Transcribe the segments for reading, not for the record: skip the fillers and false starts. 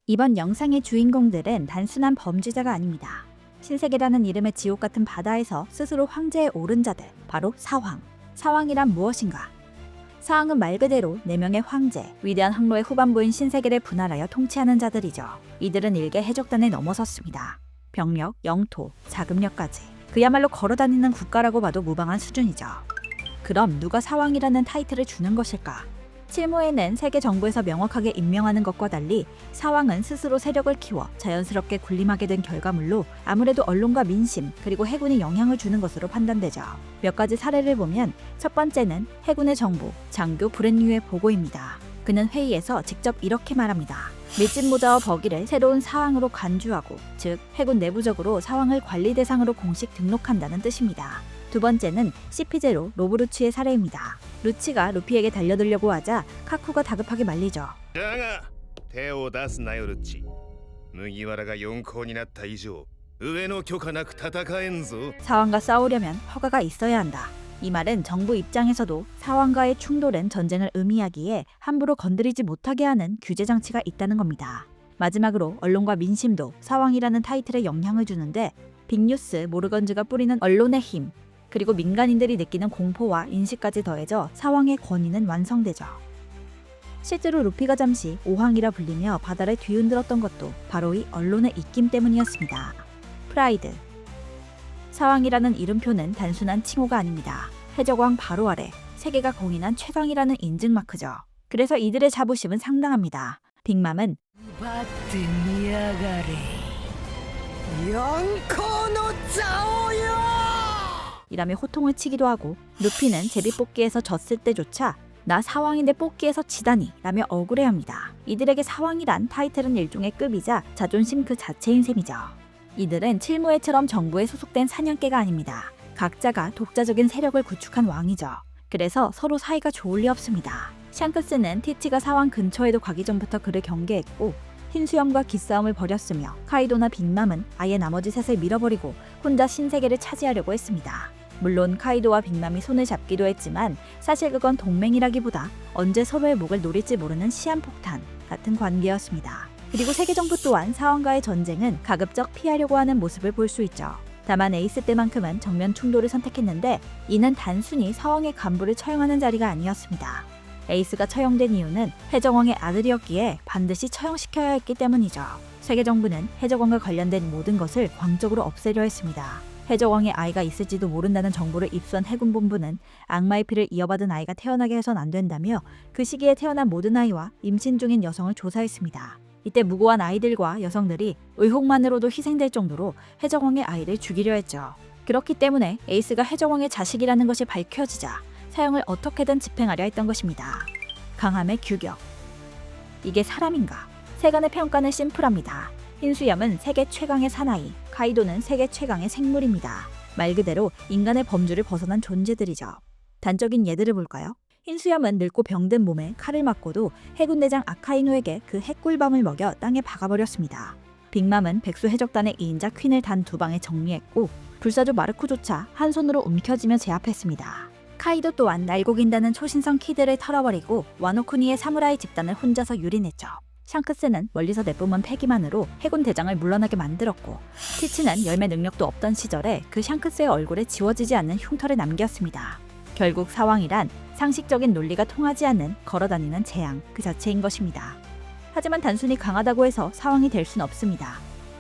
이번 영상의 주인공들은 단순한 범죄자가 아닙니다. 신세계라는 이름의 지옥 같은 바다에서 스스로 황제에 오른 자들, 바로 사황. 사황이란 무엇인가? 사황은 말 그대로 4명의 황제, 위대한 항로의 후반부인 신세계를 분할하여 통치하는 자들이죠. 이들은 일개 해적단에 넘어섰습니다. 병력, 영토, 자금력까지. 그야말로 걸어다니는 국가라고 봐도 무방한 수준이죠. 그럼 누가 사황이라는 타이틀을 주는 것일까? 실무에는 세계 정부에서 명확하게 임명하는 것과 달리 사황은 스스로 세력을 키워 자연스럽게 군림하게 된 결과물로 아무래도 언론과 민심 그리고 해군에 영향을 주는 것으로 판단되죠. 몇 가지 사례를 보면 첫 번째는 해군의 정보, 장교 브랜뉴의 보고입니다. 그는 회의에서 직접 이렇게 말합니다. 밀짚 모자와 버기를 새로운 사황으로 간주하고, 즉 해군 내부적으로 사황을 관리 대상으로 공식 등록한다는 뜻입니다. 두 번째는 CP0 로브루치의 사례입니다. 루치가 루피에게 달려들려고 하자 카쿠가 다급하게 말리죠. だが手を出すなよルッチ。麦わらが四皇になった以上上の許可なく戦えんぞ。 사왕과 싸우려면 허가가 있어야 한다. 이 말은 정부 입장에서도 사왕과의 충돌은 전쟁을 의미하기에 함부로 건드리지 못하게 하는 규제 장치가 있다는 겁니다. 마지막으로 언론과 민심도 사왕이라는 타이틀에 영향을 주는데 빅뉴스 모르건즈가 뿌리는 언론의 힘, 그리고 민간인들이 느끼는 공포와 인식까지 더해져 사왕의 권위는 완성되죠. 실제로 루피가 잠시 오황이라 불리며 바다를 뒤흔들었던 것도 바로 이 언론의 입김 때문이었습니다. 프라이드. 사왕이라는 이름표는 단순한 칭호가 아닙니다. 해적왕 바로 아래 세계가 공인한 최강이라는 인증 마크죠. 그래서 이들의 자부심은 상당합니다. 빅맘은 이라며 호통을 치기도 하고, 루피는 제비뽑기에서 졌을 때조차 나 사왕인데 뽑기에서 지다니 라며 억울해합니다. 이들에게 사왕이란 타이틀은 일종의 급이자 자존심 그 자체인 셈이죠. 이들은 칠무회처럼 정부에 소속된 사냥개가 아닙니다. 각자가 독자적인 세력을 구축한 왕이죠. 그래서 서로 사이가 좋을 리 없습니다. 샹크스는 티치가 사왕 근처에도 가기 전부터 그를 경계했고 흰수염과 기싸움을 벌였으며, 카이도나 빅맘은 아예 나머지 셋을 밀어버리고 혼자 신세계를 차지하려고 했습니다. 물론 카이도와 빅맘이 손을 잡기도 했지만 사실 그건 동맹이라기보다 언제 서로의 목을 노릴지 모르는 시한폭탄 같은 관계였습니다. 그리고 세계정부 또한 사왕과의 전쟁은 가급적 피하려고 하는 모습을 볼 수 있죠. 다만 에이스 때만큼은 정면 충돌을 선택했는데 이는 단순히 사왕의 간부를 처형하는 자리가 아니었습니다. 에이스가 처형된 이유는 해적왕의 아들이었기에 반드시 처형시켜야 했기 때문이죠. 세계정부는 해적왕과 관련된 모든 것을 광적으로 없애려 했습니다. 해적왕의 아이가 있을지도 모른다는 정보를 입수한 해군본부는 악마의 피를 이어받은 아이가 태어나게 해선 안 된다며 그 시기에 태어난 모든 아이와 임신 중인 여성을 조사했습니다. 이때 무고한 아이들과 여성들이 의혹만으로도 희생될 정도로 해적왕의 아이를 죽이려 했죠. 그렇기 때문에 에이스가 해적왕의 자식이라는 것이 밝혀지자 사형을 어떻게든 집행하려 했던 것입니다. 강함의 규격. 이게 사람인가? 세간의 평가는 심플합니다. 흰수염은 세계 최강의 사나이, 카이도는 세계 최강의 생물입니다. 말 그대로 인간의 범주를 벗어난 존재들이죠. 단적인 예들을 볼까요? 흰수염은 늙고 병든 몸에 칼을 맞고도 해군대장 아카이누에게 그 핵꿀밤을 먹여 땅에 박아버렸습니다. 빅맘은 백수 해적단의 2인자 퀸을 단 2방에 정리했고, 불사조 마르코조차 한 손으로 움켜쥐며 제압했습니다. 카이도 또한 날고긴다는 초신성 키드를 털어버리고 와노쿠니의 사무라이 집단을 혼자서 유린했죠. 샹크스는 멀리서 내뿜은 패기만으로 해군 대장을 물러나게 만들었고, 티치는 열매 능력도 없던 시절에 그 샹크스의 얼굴에 지워지지 않는 흉터를 남겼습니다. 결국 사왕이란 상식적인 논리가 통하지 않는 걸어다니는 재앙 그 자체인 것입니다. 하지만 단순히 강하다고 해서 사왕이 될 순 없습니다.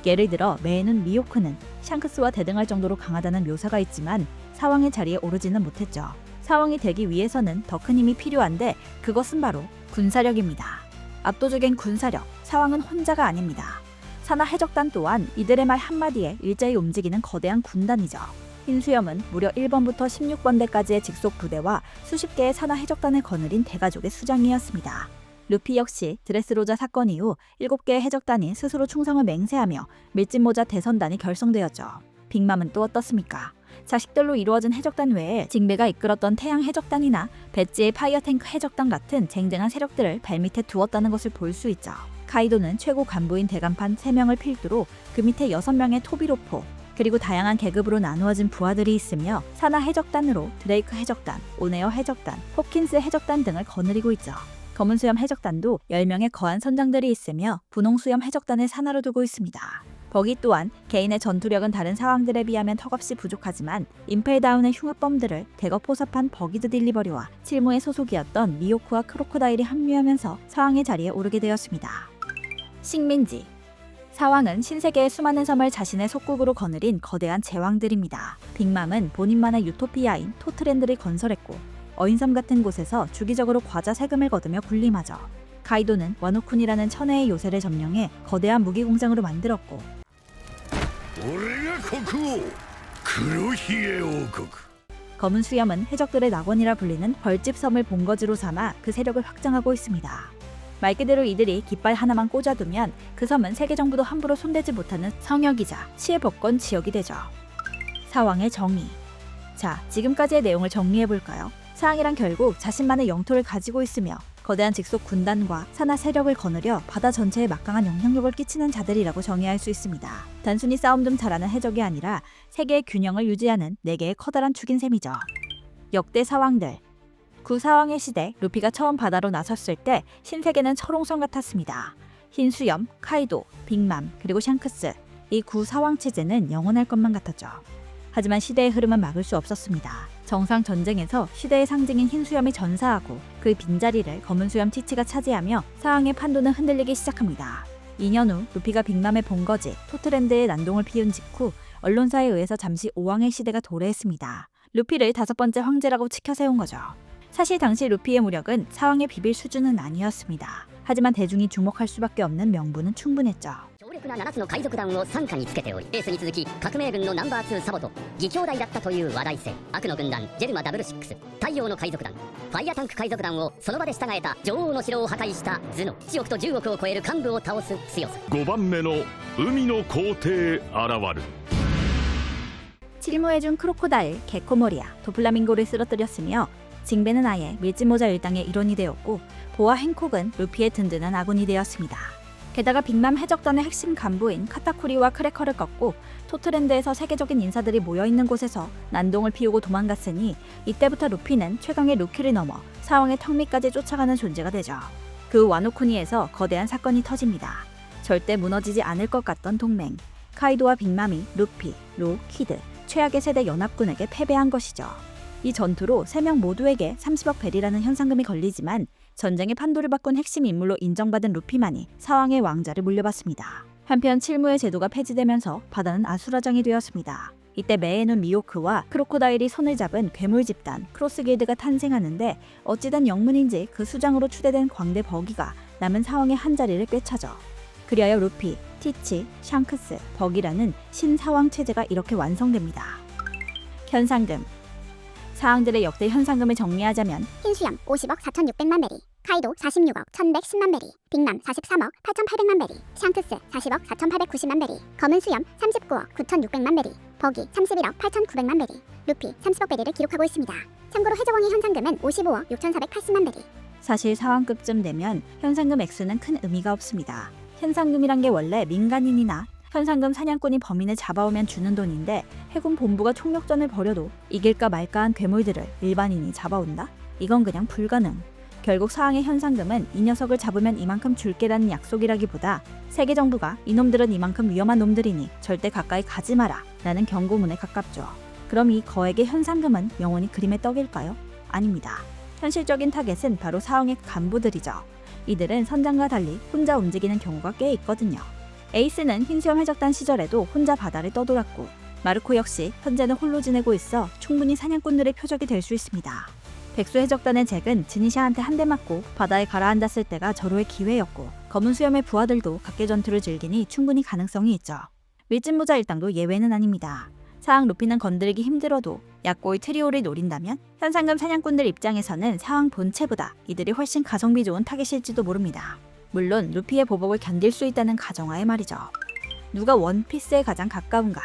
예를 들어 매에눈 미호크는 샹크스와 대등할 정도로 강하다는 묘사가 있지만 사왕의 자리에 오르지는 못했죠. 사왕이 되기 위해서는 더 큰 힘이 필요한데 그것은 바로 군사력입니다. 압도적인 군사력, 사왕은 혼자가 아닙니다. 산하 해적단 또한 이들의 말 한마디에 일제히 움직이는 거대한 군단이죠. 흰수염은 무려 1번부터 16번대까지의 직속 부대와 수십 개의 산하 해적단을 거느린 대가족의 수장이었습니다. 루피 역시 드레스로자 사건 이후 7개의 해적단이 스스로 충성을 맹세하며 밀짚모자 대선단이 결성되었죠. 빅맘은 또 어떻습니까? 자식들로 이루어진 해적단 외에 징베가 이끌었던 태양 해적단이나 배지의 파이어탱크 해적단 같은 쟁쟁한 세력들을 발밑에 두었다는 것을 볼 수 있죠. 카이도는 최고 간부인 대간판 3명을 필두로 그 밑에 6명의 토비로포, 그리고 다양한 계급으로 나누어진 부하들이 있으며 산하 해적단으로 드레이크 해적단, 오네어 해적단, 호킨스 해적단 등을 거느리고 있죠. 검은 수염 해적단도 10명의 거한 선장들이 있으며 분홍 수염 해적단을 산하로 두고 있습니다. 버기 또한 개인의 전투력은 다른 사왕들에 비하면 턱없이 부족하지만 임펠다운의 흉악범들을 대거 포섭한 버기드 딜리버리와 칠무의 소속이었던 미호크와 크로코다일이 합류하면서 사왕의 자리에 오르게 되었습니다. 식민지 사왕은 신세계의 수많은 섬을 자신의 속국으로 거느린 거대한 제왕들입니다. 빅맘은 본인만의 유토피아인 토트랜드를 건설했고 어인섬 같은 곳에서 주기적으로 과자 세금을 거두며 군림하죠. 가이도는 와노쿤이라는 천혜의 요새를 점령해 거대한 무기 공장으로 만들었고 俺が国王黒ひげ王国 검은 수염은 해적들의 낙원이라 불리는 벌집 섬을 본거지로 삼아 그 세력을 확장하고 있습니다. 말 그대로 이들이 깃발 하나만 꽂아두면 그 섬은 세계 정부도 함부로 손대지 못하는 성역이자 치외법권 지역이 되죠. 사왕의 정의. 자, 지금까지의 내용을 정리해볼까요? 사왕이란 결국 자신만의 영토를 가지고 있으며 거대한 직속 군단과 산하 세력을 거느려 바다 전체에 막강한 영향력을 끼치는 자들이라고 정의할 수 있습니다. 단순히 싸움 좀 잘하는 해적이 아니라 세계의 균형을 유지하는 4개의 커다란 축인 셈이죠. 역대 사왕들. 구사왕의 시대 루피가 처음 바다로 나섰을 때 신세계는 철옹성 같았습니다. 흰수염, 카이도, 빅맘, 그리고 샹크스. 이 구사왕 체제는 영원할 것만 같았죠. 하지만 시대의 흐름은 막을 수 없었습니다. 정상 전쟁에서 시대의 상징인 흰수염이 전사하고 그 빈자리를 검은수염 티치가 차지하며 사왕의 판도는 흔들리기 시작합니다. 2년 후 루피가 빅맘의 본거지 토트랜드에 난동을 피운 직후 언론사에 의해서 잠시 오왕의 시대가 도래했습니다. 루피를 5번째 황제라고 치켜세운 거죠. 사실 당시 루피의 무력은 사왕에 비빌 수준은 아니었습니다. 하지만 대중이 주목할 수밖에 없는 명분은 충분했죠. 強力な7つの海賊団を傘下につけており、エースに続き革命軍のナンバー2サボと義兄弟だったという話題性。悪の軍団ジェルマ66、太陽の海賊団、ファイアタンク海賊団をその場で従えた女王の城を破壊した頭脳、1億と10億を超える幹部を倒す強さ。5番目の海の皇帝現る 칠무해준 크로코다일, 게코모리아, 도플라밍고를 쓰러뜨렸으며 징베는 아예 밀짚모자 일당의 일원이 되었고 보아 행콕은 루피의 든든한 아군이 되었습니다. 게다가 빅맘 해적단의 핵심 간부인 카타쿠리와 크래커를 꺾고 토트랜드에서 세계적인 인사들이 모여있는 곳에서 난동을 피우고 도망갔으니 이때부터 루피는 최강의 루키를 넘어 사왕의 턱 밑까지 쫓아가는 존재가 되죠. 그 와노쿠니에서 거대한 사건이 터집니다. 절대 무너지지 않을 것 같던 동맹. 카이도와 빅맘이 루피, 로, 키드, 최악의 세대 연합군에게 패배한 것이죠. 이 전투로 3명 모두에게 30억 벨이라는 현상금이 걸리지만 전쟁의 판도를 바꾼 핵심 인물로 인정받은 루피만이 사왕의 왕자를 물려받습니다. 한편 칠무의 제도가 폐지되면서 바다는 아수라장이 되었습니다. 이때 매에 눈 미호크와 크로코다일이 손을 잡은 괴물 집단 크로스 길드가 탄생하는데 어찌된 영문인지 그 수장으로 추대된 광대 버기가 남은 사왕의 한자리를 꿰차죠. 그리하여 루피, 티치, 샹크스, 버기라는 신사왕 체제가 이렇게 완성됩니다. 현상금. 사왕들의 역대 현상금을 정리하자면 흰수염 50억 4,600만 베리, 카이도 46억 1,110만 베리, 빅맘 43억 8,800만 베리, 샹크스 40억 4,890만 베리, 검은 수염 39억 9,600만 베리, 버기 31억 8,900만 베리, 루피 30억 베리를 기록하고 있습니다. 참고로 해적왕의 현상금은 55억 6,480만 베리. 사실 사왕급쯤 되면 현상금 액수는 큰 의미가 없습니다. 현상금이란 게 원래 민간인이나 현상금 사냥꾼이 범인을 잡아오면 주는 돈인데 해군 본부가 총력전을 벌여도 이길까 말까한 괴물들을 일반인이 잡아온다? 이건 그냥 불가능. 결국 사왕의 현상금은 이 녀석을 잡으면 이만큼 줄게라는 약속이라기보다 세계 정부가 이놈들은 이만큼 위험한 놈들이니 절대 가까이 가지 마라 라는 경고문에 가깝죠. 그럼 이 거액의 현상금은 영원히 그림의 떡일까요? 아닙니다. 현실적인 타겟은 바로 사왕의 간부들이죠. 이들은 선장과 달리 혼자 움직이는 경우가 꽤 있거든요. 에이스는 흰수염 해적단 시절에도 혼자 바다를 떠돌았고 마르코 역시 현재는 홀로 지내고 있어 충분히 사냥꾼들의 표적이 될 수 있습니다. 백수 해적단의 잭은 지니샤한테 한 대 맞고 바다에 가라앉았을 때가 절호의 기회였고 검은 수염의 부하들도 각계 전투를 즐기니 충분히 가능성이 있죠. 밀짚모자 일당도 예외는 아닙니다. 사왕 루피는 건드리기 힘들어도 약고의 트리오를 노린다면 현상금 사냥꾼들 입장에서는 사왕 본체보다 이들이 훨씬 가성비 좋은 타겟일지도 모릅니다. 물론 루피의 보복을 견딜 수 있다는 가정하에 말이죠. 누가 원피스에 가장 가까운가?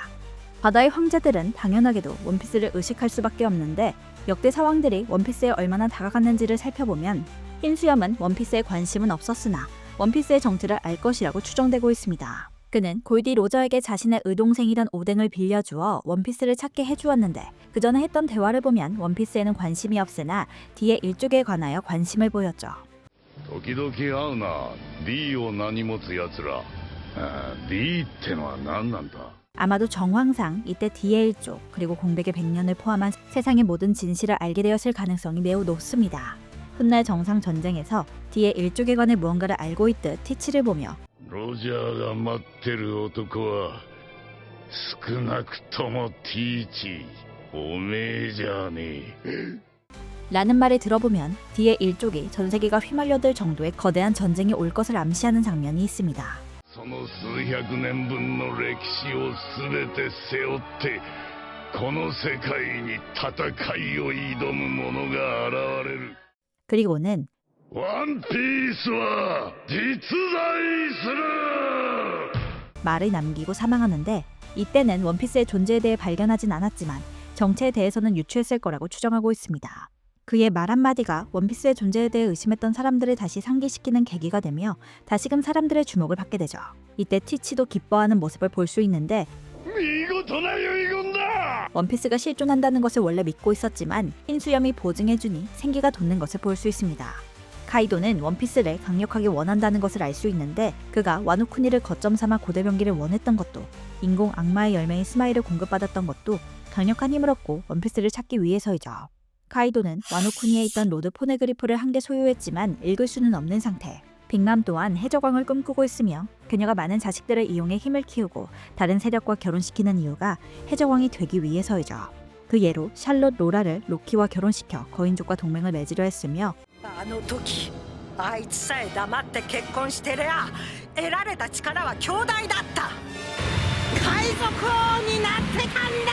바다의 황제들은 당연하게도 원피스를 의식할 수밖에 없는데 역대 사왕들이 원피스에 얼마나 다가갔는지를 살펴보면 흰수염은 원피스에 관심은 없었으나 원피스의 정체를 알 것이라고 추정되고 있습니다. 그는 골디 로저에게 자신의 의동생이던 오뎅을 빌려주어 원피스를 찾게 해주었는데 그 전에 했던 대화를 보면 원피스에는 관심이 없으나 뒤에 일족에 관하여 관심을 보였죠. 時々会うな D を名に持つやつら。D ってのは何なんだ。 아마도 정황상 이때 D의 일족 그리고 공백의 100년을 포함한 세상의 모든 진실을 알게 되었을 가능성이 매우 높습니다. 훗날 정상 전쟁에서 D의 일족에 관해 무언가를 알고 있듯 티치를 보며 ロジャーが待ってる男は少なくとも T チおめえじゃねえ。 라는 말을 들어보면 D의 일족이 전 세계가 휘말려들 정도의 거대한 전쟁이 올 것을 암시하는 장면이 있습니다. その数百年分の歴史を全て背負ってこの世界に戦いを挑む者が現れる。 그리고는 ワンピースは実在する。 말을 남기고 사망하는데 이때는 원피스의 존재에 대해 발견하진 않았지만 정체에 대해서는 유추했을 거라고 추정하고 있습니다. 그의 말 한마디가 원피스의 존재에 대해 의심했던 사람들을 다시 상기시키는 계기가 되며 다시금 사람들의 주목을 받게 되죠. 이때 티치도 기뻐하는 모습을 볼 수 있는데 見事な遺言だ。 원피스가 실존한다는 것을 원래 믿고 있었지만 흰수염이 보증해주니 생기가 돋는 것을 볼 수 있습니다. 카이도는 원피스를 강력하게 원한다는 것을 알 수 있는데 그가 와노쿠니를 거점 삼아 고대병기를 원했던 것도 인공 악마의 열매인 스마일을 공급받았던 것도 강력한 힘을 얻고 원피스를 찾기 위해서이죠. 카이도는 와노쿠니에 있던 로드 포네그리프를 한 개 소유했지만 읽을 수는 없는 상태. 빅맘 또한 해적왕을 꿈꾸고 있으며 그녀가 많은 자식들을 이용해 힘을 키우고 다른 세력과 결혼시키는 이유가 해적왕이 되기 위해서이죠. 그 예로 샬롯 로라를 로키와 결혼시켜 거인족과 동맹을 맺으려 했으며 あの時あいつさえ黙って結婚してりゃ得られた力は強大だった海賊王になってたんだ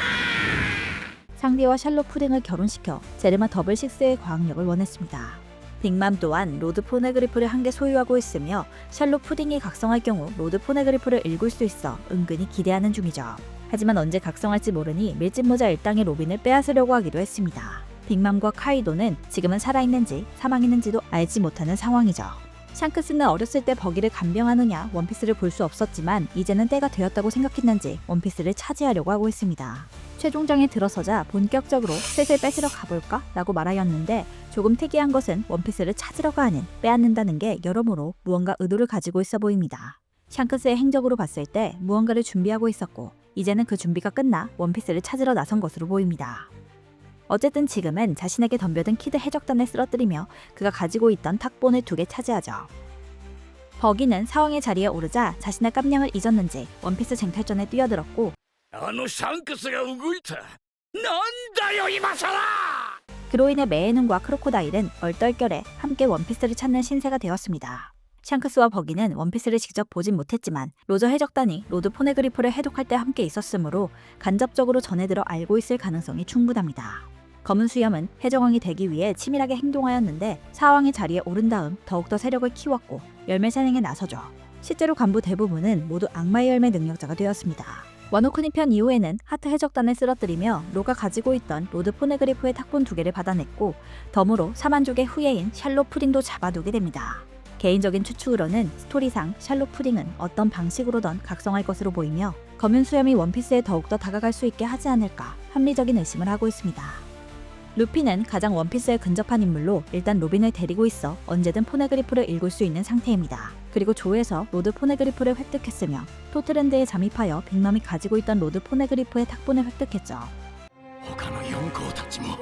상대와 샬롯 푸딩을 결혼시켜 제르마 더블식스의 과학력을 원했습니다. 빅맘 또한 로드 포네그리프를 한 개 소유하고 있으며 샬롯 푸딩이 각성할 경우 로드 포네그리프를 읽을 수 있어 은근히 기대하는 중이죠. 하지만 언제 각성할지 모르니 밀짚모자 일당의 로빈을 빼앗으려고 하기도 했습니다. 빅맘과 카이도는 지금은 살아있는지 사망했는지도 알지 못하는 상황이죠. 샹크스는 어렸을 때 버기를 간병하느냐 원피스를 볼 수 없었지만 이제는 때가 되었다고 생각했는지 원피스를 차지하려고 하고 있습니다. 최종장에 들어서자 본격적으로 슬슬 뺏으러 가볼까? 라고 말하였는데 조금 특이한 것은 원피스를 찾으러가 아닌 빼앗는다는 게 여러모로 무언가 의도를 가지고 있어 보입니다. 샹크스의 행적으로 봤을 때 무언가를 준비하고 있었고 이제는 그 준비가 끝나 원피스를 찾으러 나선 것으로 보입니다. 어쨌든 지금은 자신에게 덤벼든 키드 해적단을 쓰러뜨리며 그가 가지고 있던 탁본을 2개 차지하죠. 버기는 사왕의 자리에 오르자 자신의 깜냥을 잊었는지 원피스 쟁탈전에 뛰어들었고 あのシャンクスが動いた。なんだよ今さら。 그로 인해 메에눈과 크로코다일은 얼떨결에 함께 원피스를 찾는 신세가 되었습니다. 샹크스와 버기는 원피스를 직접 보진 못했지만 로저 해적단이 로드 포네그리프를 해독할 때 함께 있었으므로 간접적으로 전해들어 알고 있을 가능성이 충분합니다. 검은 수염은 해적왕이 되기 위해 치밀하게 행동하였는데 사왕의 자리에 오른 다음 더욱더 세력을 키웠고 열매 산행에 나서죠. 실제로 간부 대부분은 모두 악마의 열매 능력자가 되었습니다. 와노쿠니 편 이후에는 하트 해적단을 쓰러뜨리며 로가 가지고 있던 로드 포네그리프의 탁본 2개를 받아냈고 덤으로 사만족의 후예인 샬롯 푸딩도 잡아두게 됩니다. 개인적인 추측으로는 스토리상 샬롯 푸딩은 어떤 방식으로든 각성할 것으로 보이며 검은 수염이 원피스에 더욱더 다가갈 수 있게 하지 않을까 합리적인 의심을 하고 있습니다. 루피는 가장 원피스에 근접한 인물로 일단 로빈을 데리고 있어 언제든 포네그리프를 읽을 수 있는 상태입니다. 그리고 조에서 로드 포네그리프를 획득했으며 토트랜드에 잠입하여 빅맘이 가지고 있던 로드 포네그리프의 탁본을 획득했죠. 他の四皇たちも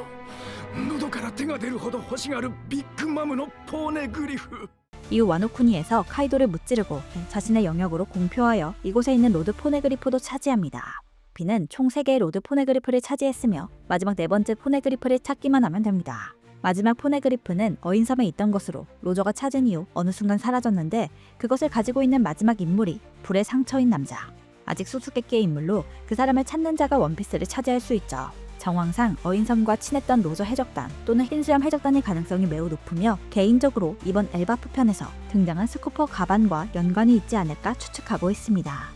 喉から手が出るほど欲しがるビッグマムのポーネグリフ。 이후 와노쿠니에서 카이도를 무찌르고 자신의 영역으로 공표하여 이곳에 있는 로드 포네그리프도 차지합니다. 루피는 총 3개의 로드 포네그리프를 차지했으며 마지막 4번째 포네그리프를 찾기만 하면 됩니다. 마지막 포네그리프는 어인섬에 있던 것으로 로저가 찾은 이후 어느 순간 사라졌는데 그것을 가지고 있는 마지막 인물이 불의 상처인 남자. 아직 수수께끼의 인물로 그 사람을 찾는 자가 원피스를 차지할 수 있죠. 정황상 어인섬과 친했던 로저 해적단 또는 흰수염 해적단의 가능성이 매우 높으며 개인적으로 이번 엘바프 편에서 등장한 스쿠퍼 가반과 연관이 있지 않을까 추측하고 있습니다.